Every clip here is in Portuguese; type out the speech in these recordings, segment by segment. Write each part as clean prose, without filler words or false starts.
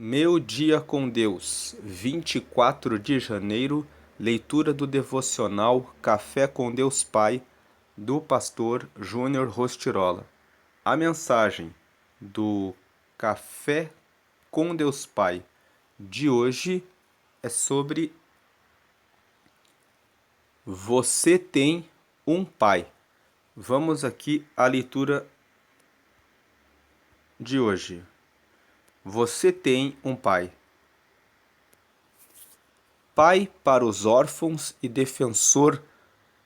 Meu dia com Deus, 24 de janeiro, leitura do devocional Café com Deus Pai, do pastor Júnior Rostirola. A mensagem do Café com Deus Pai de hoje é sobre Você tem um pai. Vamos aqui à leitura de hoje. Você tem um pai. Pai para os órfãos e defensor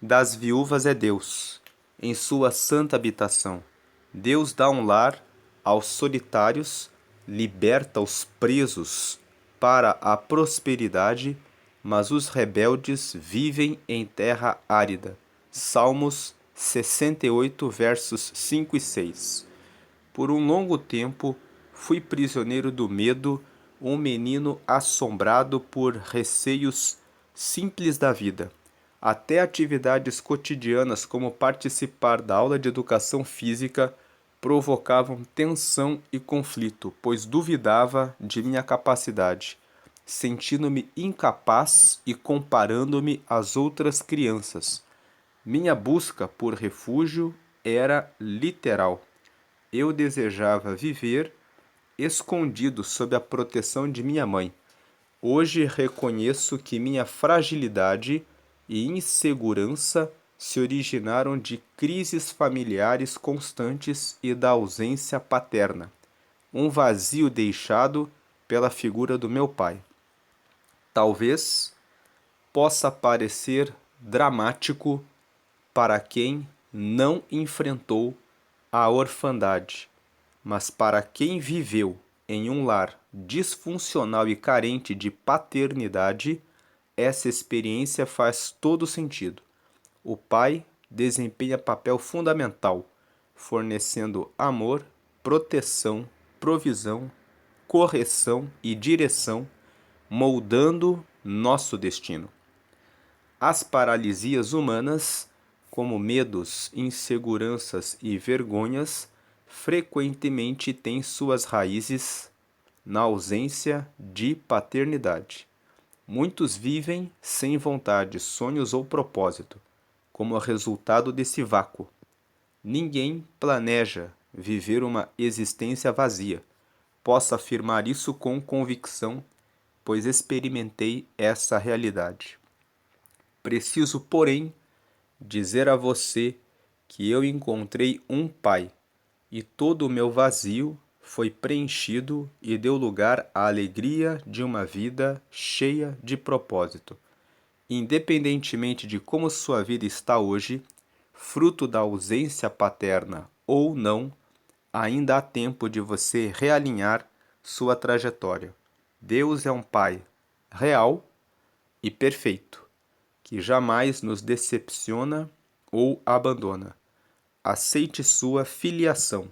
das viúvas é Deus, em sua santa habitação. Deus dá um lar aos solitários, liberta os presos para a prosperidade, mas os rebeldes vivem em terra árida. Salmos 68, versos 5 e 6. Por um longo tempo fui prisioneiro do medo, um menino assombrado por receios simples da vida. Até atividades cotidianas como participar da aula de educação física provocavam tensão e conflito, pois duvidava de minha capacidade, sentindo-me incapaz e comparando-me às outras crianças. Minha busca por refúgio era literal. Eu desejava viver escondido sob a proteção de minha mãe. Hoje reconheço que minha fragilidade e insegurança se originaram de crises familiares constantes e da ausência paterna, um vazio deixado pela figura do meu pai. Talvez possa parecer dramático para quem não enfrentou a orfandade, mas para quem viveu em um lar disfuncional e carente de paternidade, essa experiência faz todo sentido. O pai desempenha papel fundamental, fornecendo amor, proteção, provisão, correção e direção, moldando nosso destino. As paralisias humanas, como medos, inseguranças e vergonhas, frequentemente têm suas raízes na ausência de paternidade. Muitos vivem sem vontade, sonhos ou propósito, como resultado desse vácuo. Ninguém planeja viver uma existência vazia. Posso afirmar isso com convicção, pois experimentei essa realidade. Preciso, porém, dizer a você que eu encontrei um pai, e todo o meu vazio foi preenchido e deu lugar à alegria de uma vida cheia de propósito. Independentemente de como sua vida está hoje, fruto da ausência paterna ou não, ainda há tempo de você realinhar sua trajetória. Deus é um pai real e perfeito, que jamais nos decepciona ou abandona. Aceite sua filiação,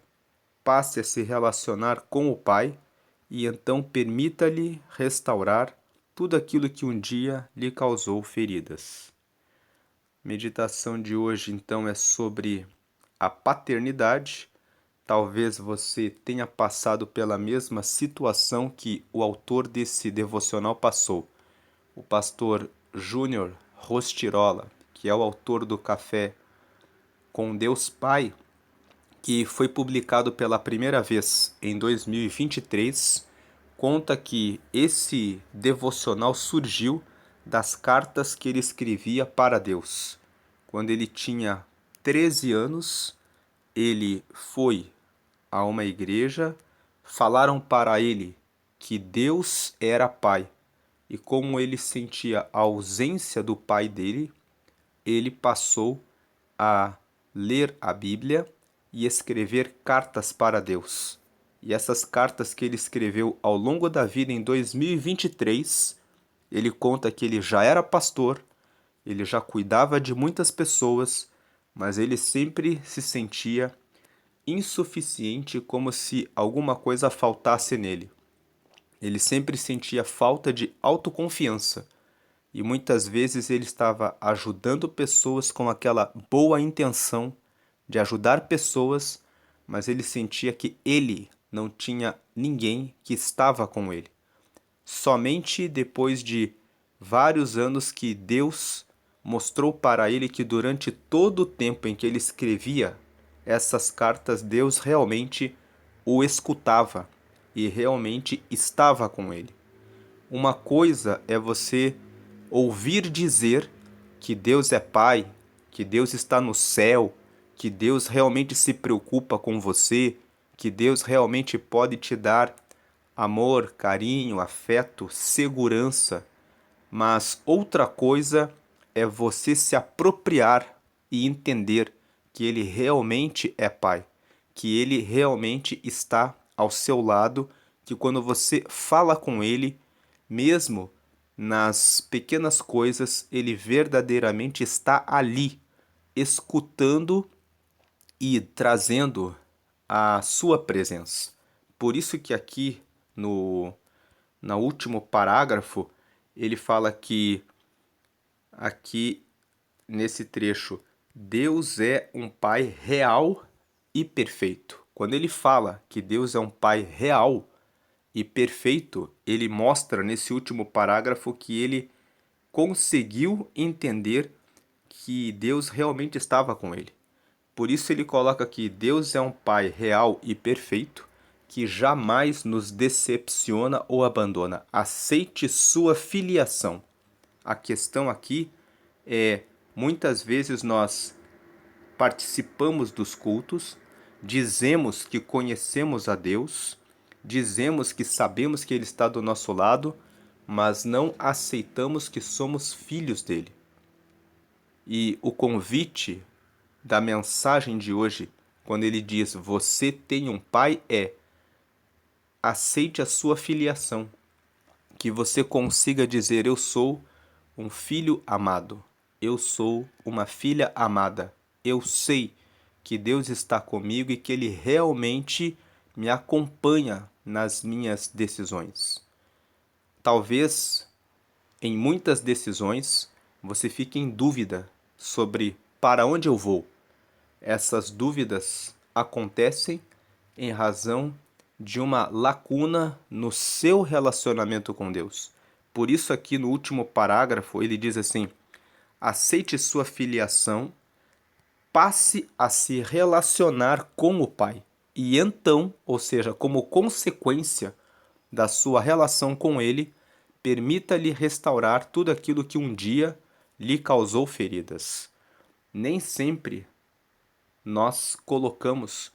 passe a se relacionar com o Pai e então permita-lhe restaurar tudo aquilo que um dia lhe causou feridas. Meditação de hoje então é sobre a paternidade. Talvez você tenha passado pela mesma situação que o autor desse devocional passou. O pastor Júnior Rostirola, que é o autor do Café com Deus Pai, que foi publicado pela primeira vez em 2023, conta que esse devocional surgiu das cartas que ele escrevia para Deus. Quando ele tinha 13 anos, ele foi a uma igreja, falaram para ele que Deus era pai, e como ele sentia a ausência do pai dele, ele passou a ler a Bíblia e escrever cartas para Deus. E essas cartas que ele escreveu ao longo da vida em 2023, ele conta que ele já era pastor, ele já cuidava de muitas pessoas, mas ele sempre se sentia insuficiente, como se alguma coisa faltasse nele. Ele sempre sentia falta de autoconfiança. E muitas vezes ele estava ajudando pessoas com aquela boa intenção de ajudar pessoas, mas ele sentia que ele não tinha ninguém que estava com ele. Somente depois de vários anos que Deus mostrou para ele que durante todo o tempo em que ele escrevia essas cartas, Deus realmente o escutava e realmente estava com ele. Uma coisa é você ouvir dizer que Deus é Pai, que Deus está no céu, que Deus realmente se preocupa com você, que Deus realmente pode te dar amor, carinho, afeto, segurança. Mas outra coisa é você se apropriar e entender que Ele realmente é Pai, que Ele realmente está ao seu lado, que quando você fala com Ele, mesmo nas pequenas coisas, Ele verdadeiramente está ali, escutando e trazendo a sua presença. Por isso que aqui no último parágrafo, ele fala que aqui nesse trecho, Deus é um pai real e perfeito. Quando ele fala que Deus é um pai real e perfeito, ele mostra nesse último parágrafo que ele conseguiu entender que Deus realmente estava com ele. Por isso ele coloca que Deus é um pai real e perfeito, que jamais nos decepciona ou abandona. Aceite sua filiação. A questão aqui é, muitas vezes nós participamos dos cultos, dizemos que conhecemos a Deus, dizemos que sabemos que Ele está do nosso lado, mas não aceitamos que somos filhos dele. E o convite da mensagem de hoje, quando ele diz você tem um pai, é aceite a sua filiação, que você consiga dizer eu sou um filho amado, eu sou uma filha amada, eu sei que Deus está comigo e que Ele realmente me acompanha nas minhas decisões. Talvez em muitas decisões você fique em dúvida sobre para onde eu vou. Essas dúvidas acontecem em razão de uma lacuna no seu relacionamento com Deus. Por isso, aqui no último parágrafo, ele diz assim: aceite sua filiação, passe a se relacionar com o Pai. E então, ou seja, como consequência da sua relação com Ele, permita-lhe restaurar tudo aquilo que um dia lhe causou feridas. Nem sempre nós colocamos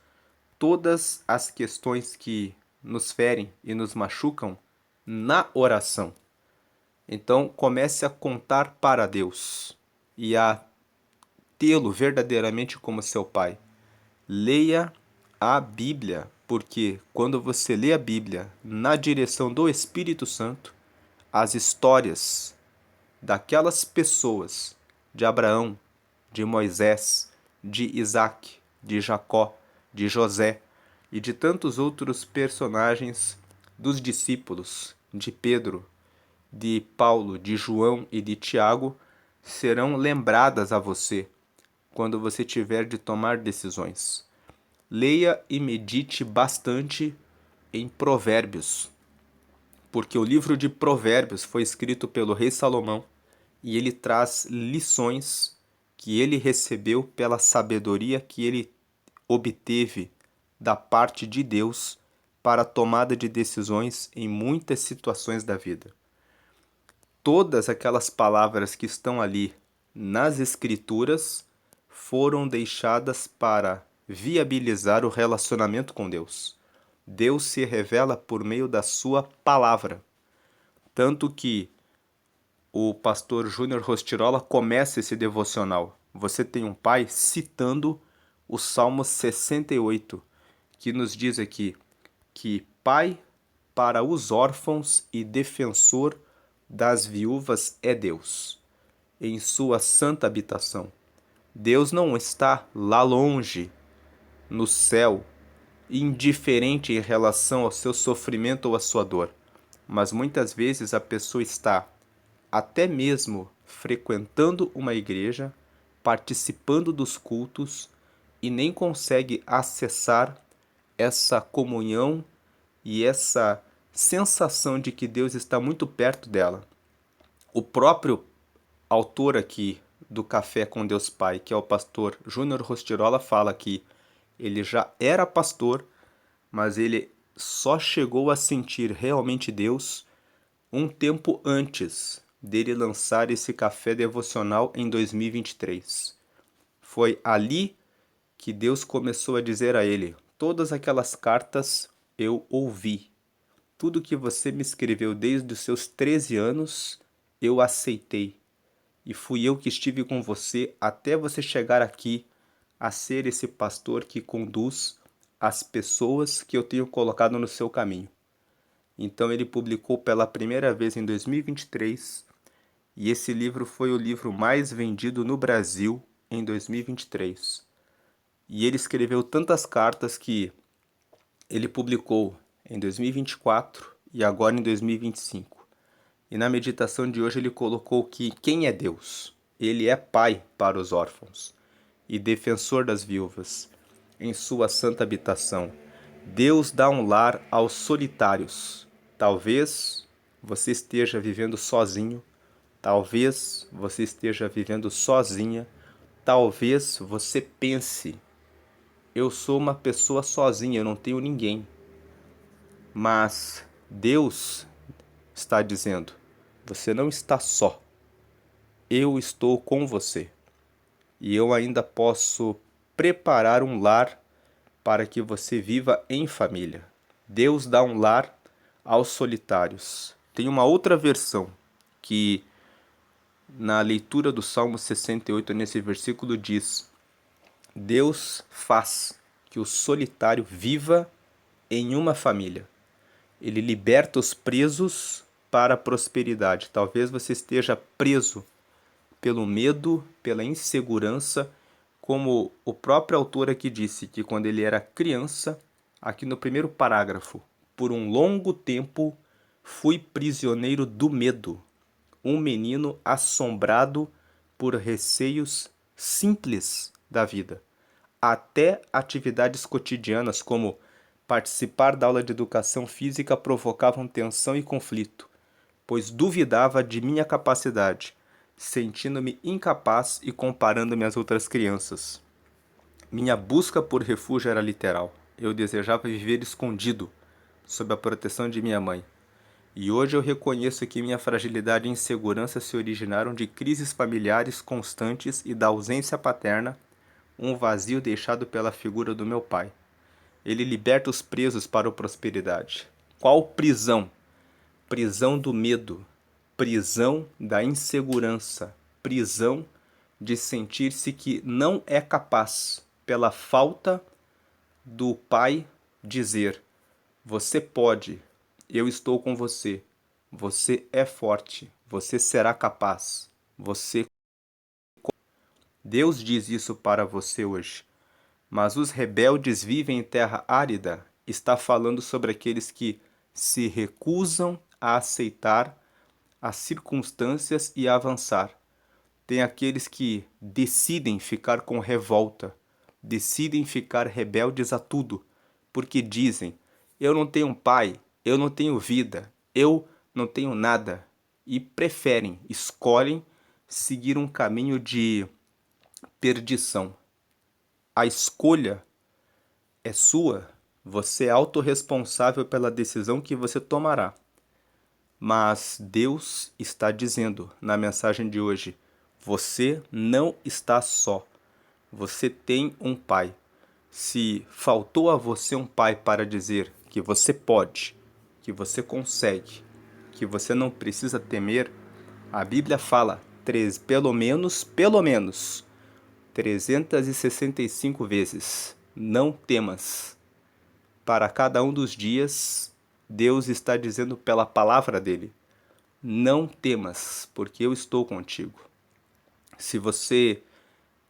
todas as questões que nos ferem e nos machucam na oração. Então, comece a contar para Deus e a tê-lo verdadeiramente como seu Pai. Leia a Bíblia, porque quando você lê a Bíblia na direção do Espírito Santo, as histórias daquelas pessoas, de Abraão, de Moisés, de Isaac, de Jacó, de José e de tantos outros personagens dos discípulos, de Pedro, de Paulo, de João e de Tiago, serão lembradas a você quando você tiver de tomar decisões. Leia e medite bastante em Provérbios, porque o livro de Provérbios foi escrito pelo rei Salomão e ele traz lições que ele recebeu pela sabedoria que ele obteve da parte de Deus para a tomada de decisões em muitas situações da vida. Todas aquelas palavras que estão ali nas Escrituras foram deixadas para viabilizar o relacionamento com Deus. Deus se revela por meio da sua palavra. Tanto que o pastor Júnior Rostirola começa esse devocional. Você tem um pai citando o Salmo 68, que nos diz aqui que pai para os órfãos e defensor das viúvas é Deus, em sua santa habitação. Deus não está lá longe, no céu, indiferente em relação ao seu sofrimento ou à sua dor, mas muitas vezes a pessoa está até mesmo frequentando uma igreja, participando dos cultos e nem consegue acessar essa comunhão e essa sensação de que Deus está muito perto dela. O próprio autor aqui do Café com Deus Pai, que é o pastor Júnior Rostirola, fala que ele já era pastor, mas ele só chegou a sentir realmente Deus um tempo antes dele lançar esse café devocional em 2023. Foi ali que Deus começou a dizer a ele: todas aquelas cartas eu ouvi. Tudo que você me escreveu desde os seus 13 anos, eu aceitei. E fui eu que estive com você até você chegar aqui a ser esse pastor que conduz as pessoas que eu tenho colocado no seu caminho. Então ele publicou pela primeira vez em 2023, e esse livro foi o livro mais vendido no Brasil em 2023. E ele escreveu tantas cartas que ele publicou em 2024 e agora em 2025. E na meditação de hoje ele colocou que quem é Deus? Ele é pai para os órfãos e defensor das viúvas em sua santa habitação. Deus dá um lar aos solitários. Talvez você esteja vivendo sozinho, talvez você esteja vivendo sozinha, talvez você pense: eu sou uma pessoa sozinha, eu não tenho ninguém. Mas Deus está dizendo: você não está só. Eu estou com você. E eu ainda posso preparar um lar para que você viva em família. Deus dá um lar aos solitários. Tem uma outra versão que na leitura do Salmo 68, nesse versículo diz: Deus faz que o solitário viva em uma família. Ele liberta os presos para a prosperidade. Talvez você esteja preso pelo medo, pela insegurança, como o próprio autor aqui disse, que quando ele era criança, aqui no primeiro parágrafo, por um longo tempo fui prisioneiro do medo, um menino assombrado por receios simples da vida. Até atividades cotidianas como participar da aula de educação física provocavam tensão e conflito, pois duvidava de minha capacidade, sentindo-me incapaz e comparando-me às outras crianças. Minha busca por refúgio era literal. Eu desejava viver escondido, sob a proteção de minha mãe. E hoje eu reconheço que minha fragilidade e insegurança se originaram de crises familiares constantes e da ausência paterna, um vazio deixado pela figura do meu pai. Ele liberta os presos para a prosperidade. Qual prisão? Prisão do medo, prisão da insegurança, prisão de sentir-se que não é capaz, pela falta do pai dizer: você pode, eu estou com você, você é forte, você será capaz, você. Deus diz isso para você hoje. Mas os rebeldes vivem em terra árida está falando sobre aqueles que se recusam a aceitar as circunstâncias e a avançar. Tem aqueles que decidem ficar com revolta, decidem ficar rebeldes a tudo, porque dizem: eu não tenho pai, eu não tenho vida, eu não tenho nada, e preferem, escolhem seguir um caminho de perdição. A escolha é sua, você é autorresponsável pela decisão que você tomará. Mas Deus está dizendo na mensagem de hoje: você não está só. Você tem um pai. Se faltou a você um pai para dizer que você pode, que você consegue, que você não precisa temer, a Bíblia fala pelo menos 365 vezes: não temas. Para cada um dos dias, Deus está dizendo pela palavra dele: não temas, porque eu estou contigo. Se você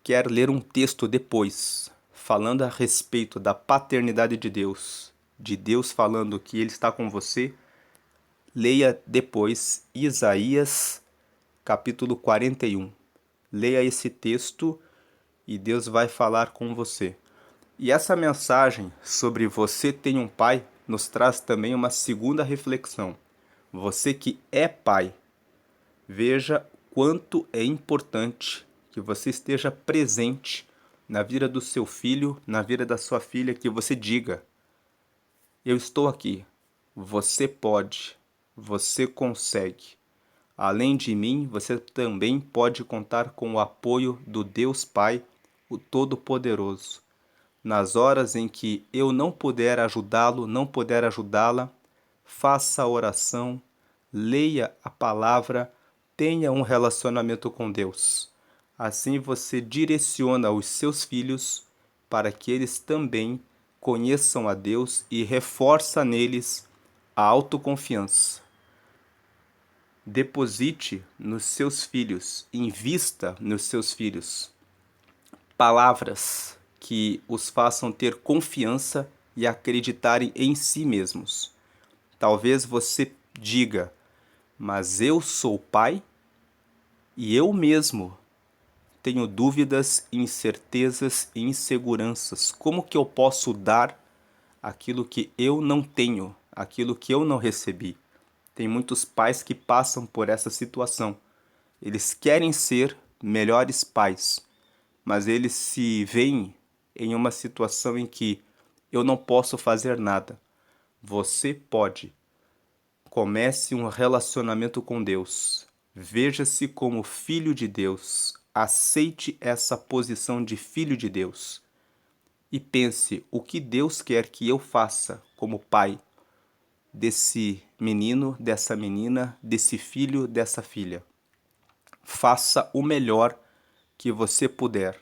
quer ler um texto depois, falando a respeito da paternidade de Deus falando que ele está com você, leia depois Isaías capítulo 41. Leia esse texto e Deus vai falar com você. E essa mensagem sobre você tem um pai nos traz também uma segunda reflexão. Você que é pai, veja quanto é importante que você esteja presente na vida do seu filho, na vida da sua filha, que você diga: eu estou aqui, você pode, você consegue. Além de mim, você também pode contar com o apoio do Deus Pai, o Todo-Poderoso. Nas horas em que eu não puder ajudá-lo, não puder ajudá-la, faça a oração, leia a palavra, tenha um relacionamento com Deus. Assim você direciona os seus filhos para que eles também conheçam a Deus e reforça neles a autoconfiança. Deposite nos seus filhos, invista nos seus filhos palavras que os façam ter confiança e acreditarem em si mesmos. Talvez você diga: mas eu sou pai e eu mesmo tenho dúvidas, incertezas e inseguranças. Como que eu posso dar aquilo que eu não tenho, aquilo que eu não recebi? Tem muitos pais que passam por essa situação. Eles querem ser melhores pais, mas eles se veem em uma situação em que eu não posso fazer nada. Você pode. Comece um relacionamento com Deus. Veja-se como filho de Deus. Aceite essa posição de filho de Deus. E pense o que Deus quer que eu faça como pai desse menino, dessa menina, desse filho, dessa filha. Faça o melhor que você puder.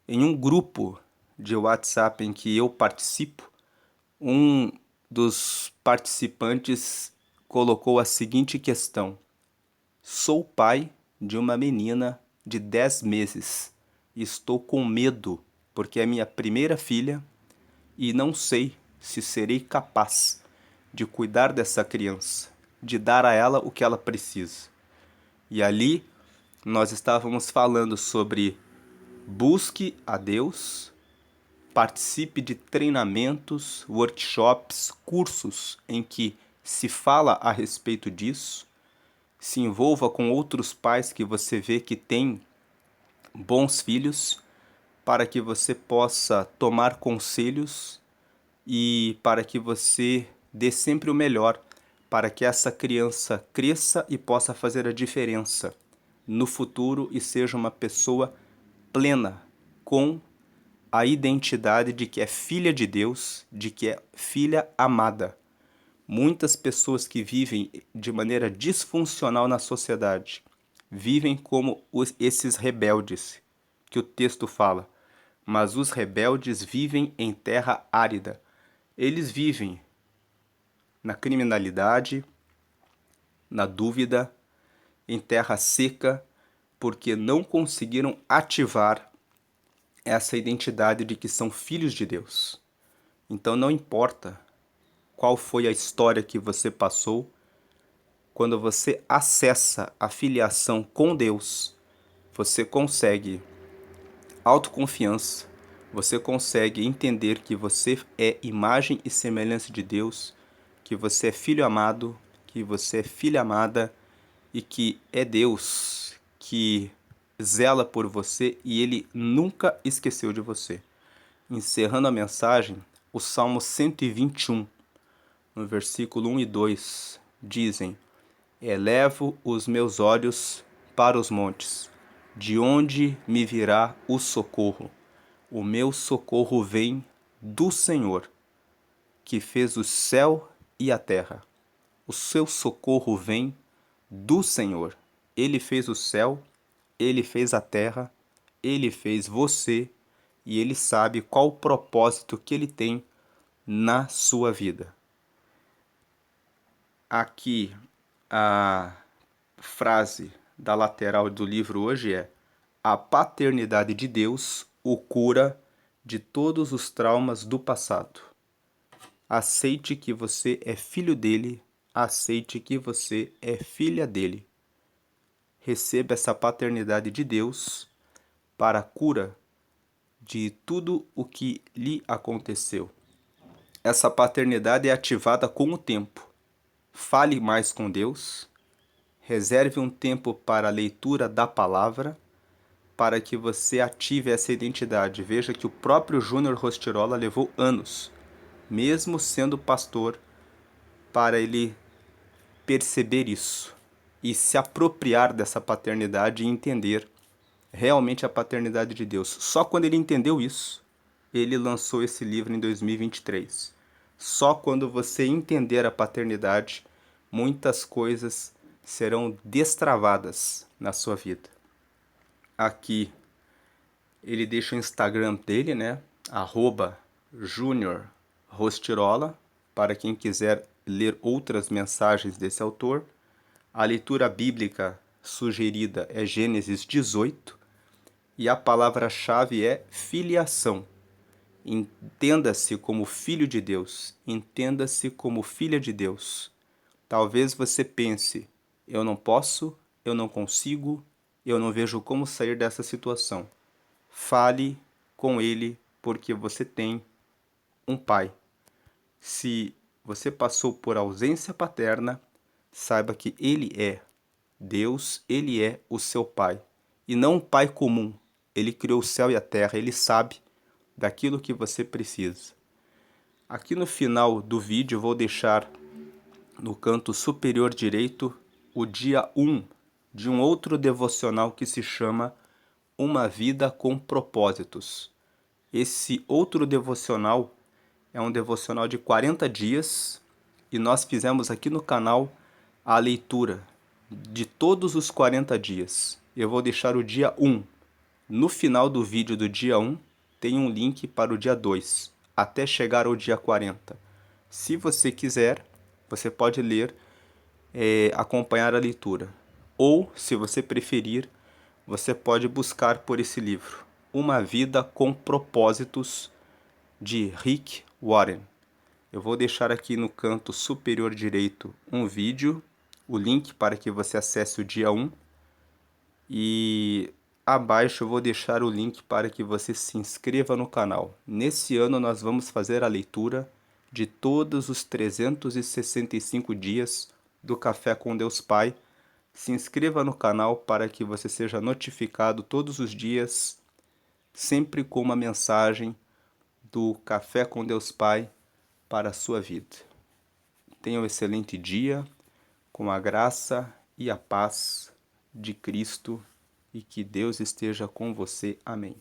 Em um grupo de WhatsApp em que eu participo, um dos participantes colocou a seguinte questão: sou pai de uma menina de 10 meses. Estou com medo porque é minha primeira filha e não sei se serei capaz de cuidar dessa criança, de dar a ela o que ela precisa. E ali nós estávamos falando sobre busque a Deus, participe de treinamentos, workshops, cursos em que se fala a respeito disso, se envolva com outros pais que você vê que têm bons filhos, para que você possa tomar conselhos e para que você dê sempre o melhor para que essa criança cresça e possa fazer a diferença no futuro e seja uma pessoa plena, com a identidade de que é filha de Deus, de que é filha amada. Muitas pessoas que vivem de maneira disfuncional na sociedade vivem como esses rebeldes que o texto fala. Mas os rebeldes vivem em terra árida. Eles vivem na criminalidade, na dúvida, em terra seca, porque não conseguiram ativar essa identidade de que são filhos de Deus. Então não importa qual foi a história que você passou, quando você acessa a filiação com Deus, você consegue autoconfiança, você consegue entender que você é imagem e semelhança de Deus, que você é filho amado, que você é filha amada e que é Deus que zela por você e Ele nunca esqueceu de você. Encerrando a mensagem, o Salmo 121, no versículo 1 e 2, dizem: elevo os meus olhos para os montes, de onde me virá o socorro? O meu socorro vem do Senhor, que fez o céu e a terra. O seu socorro vem do Senhor. Ele fez o céu, ele fez a terra, ele fez você e ele sabe qual o propósito que ele tem na sua vida. Aqui a frase da lateral do livro hoje é: a paternidade de Deus o cura de todos os traumas do passado. Aceite que você é filho dele, aceite que você é filha dele. Receba essa paternidade de Deus para a cura de tudo o que lhe aconteceu. Essa paternidade é ativada com o tempo. Fale mais com Deus, reserve um tempo para a leitura da palavra, para que você ative essa identidade. Veja que o próprio Júnior Rostirola levou anos, mesmo sendo pastor, para ele perceber isso e se apropriar dessa paternidade e entender realmente a paternidade de Deus. Só quando ele entendeu isso, ele lançou esse livro em 2023. Só quando você entender a paternidade, muitas coisas serão destravadas na sua vida. Aqui ele deixa o Instagram dele, né? @JuniorRostirola, para quem quiser ler outras mensagens desse autor. A leitura bíblica sugerida é Gênesis 18 e a palavra-chave é filiação. Entenda-se como filho de Deus, entenda-se como filha de Deus. Talvez você pense, eu não posso, eu não consigo, eu não vejo como sair dessa situação. Fale com ele, porque você tem um pai. Se você passou por ausência paterna, saiba que ele é Deus, ele é o seu pai. E não um pai comum. Ele criou o céu e a terra, ele sabe daquilo que você precisa. Aqui no final do vídeo eu vou deixar no canto superior direito o dia 1 de um outro devocional que se chama Uma Vida com Propósitos. Esse outro devocional é um devocional de 40 dias e nós fizemos aqui no canal a leitura de todos os 40 dias. Eu vou deixar o dia 1. No final do vídeo do dia 1 tem um link para o dia 2, até chegar ao dia 40. Se você quiser, você pode ler, acompanhar a leitura. Ou, se você preferir, você pode buscar por esse livro, Uma Vida com Propósitos, de Rick Warren. Eu vou deixar aqui no canto superior direito um vídeo, o link para que você acesse o dia 1. E abaixo eu vou deixar o link para que você se inscreva no canal. Nesse ano nós vamos fazer a leitura de todos os 365 dias do Café com Deus Pai. Se inscreva no canal para que você seja notificado todos os dias, sempre com uma mensagem do Café com Deus Pai para a sua vida. Tenha um excelente dia, com a graça e a paz de Cristo, e que Deus esteja com você. Amém.